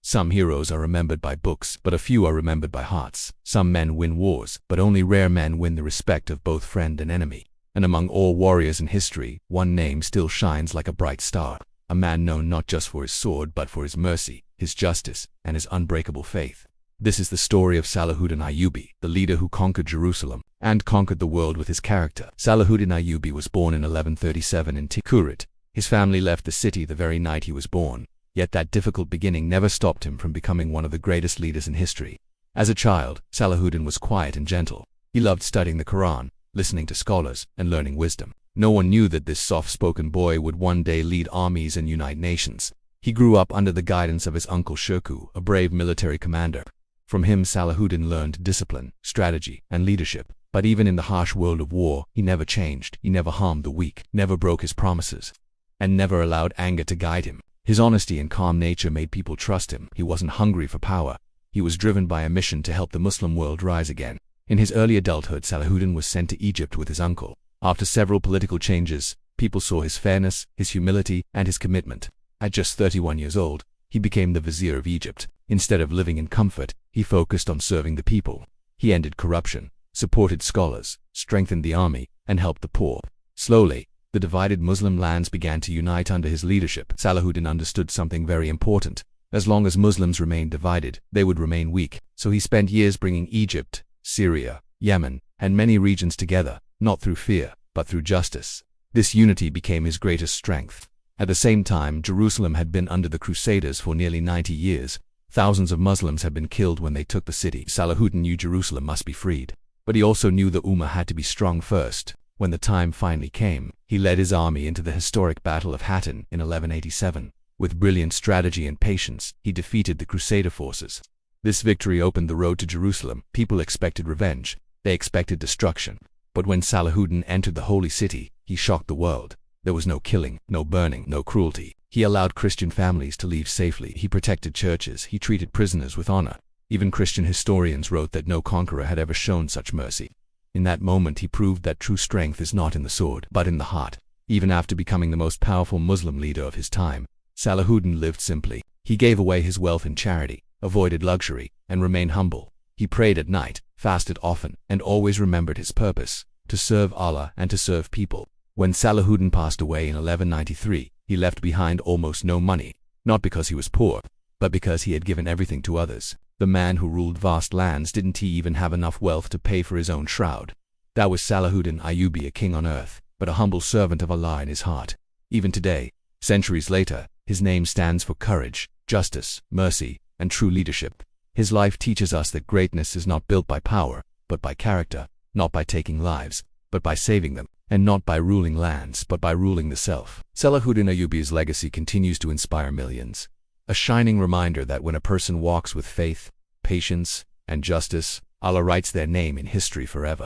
Some heroes are remembered by books, but a few are remembered by hearts. Some men win wars, but only rare men win the respect of both friend and enemy. And among all warriors in history, one name still shines like a bright star. A man known not just for his sword, but for his mercy, his justice, and his unbreakable faith. This is the story of Salahuddin Ayubi, the leader who conquered Jerusalem and conquered the world with his character. Salahuddin Ayubi was born in 1137 in Tikrit. His family left the city the very night he was born, yet that difficult beginning never stopped him from becoming one of the greatest leaders in history. As a child, Salahuddin was quiet and gentle. He loved studying the Quran, listening to scholars, and learning wisdom. No one knew that this soft-spoken boy would one day lead armies and unite nations. He grew up under the guidance of his uncle Shirkuh, a brave military commander. From him, Salahuddin learned discipline, strategy, and leadership. But even in the harsh world of war, he never changed. He never harmed the weak, never broke his promises, and never allowed anger to guide him. His honesty and calm nature made people trust him. He wasn't hungry for power. He was driven by a mission to help the Muslim world rise again. In his early adulthood, Salahuddin was sent to Egypt with his uncle. After several political changes, people saw his fairness, his humility, and his commitment. At just 31 years old, he became the vizier of Egypt. Instead of living in comfort, he focused on serving the people. He ended corruption, supported scholars, strengthened the army, and helped the poor. Slowly, the divided Muslim lands began to unite under his leadership. Salahuddin understood something very important. As long as Muslims remained divided, they would remain weak. So he spent years bringing Egypt, Syria, Yemen, and many regions together, not through fear, but through justice. This unity became his greatest strength. At the same time, Jerusalem had been under the Crusaders for nearly 90 years. Thousands of Muslims had been killed when they took the city. Salahuddin knew Jerusalem must be freed. But he also knew the Ummah had to be strong first. When the time finally came, he led his army into the historic Battle of Hattin in 1187. With brilliant strategy and patience, he defeated the Crusader forces. This victory opened the road to Jerusalem. People expected revenge. They expected destruction. But when Salahuddin entered the holy city, he shocked the world. There was no killing, no burning, no cruelty. He allowed Christian families to leave safely. He protected churches. He treated prisoners with honor. Even Christian historians wrote that no conqueror had ever shown such mercy. In that moment, he proved that true strength is not in the sword, but in the heart. Even after becoming the most powerful Muslim leader of his time, Salahuddin lived simply. He gave away his wealth in charity, avoided luxury, and remained humble. He prayed at night, fasted often, and always remembered his purpose: to serve Allah and to serve people. When Salahuddin passed away in 1193, he left behind almost no money, not because he was poor, but because he had given everything to others. The man who ruled vast lands didn't even have enough wealth to pay for his own shroud. That was Salahuddin Ayubi, a king on earth, but a humble servant of Allah in his heart. Even today, centuries later, his name stands for courage, justice, mercy, and true leadership. His life teaches us that greatness is not built by power, but by character, not by taking lives, but by saving them, and not by ruling lands, but by ruling the self. Salahuddin Ayubi's legacy continues to inspire millions. A shining reminder that when a person walks with faith, patience, and justice, Allah writes their name in history forever.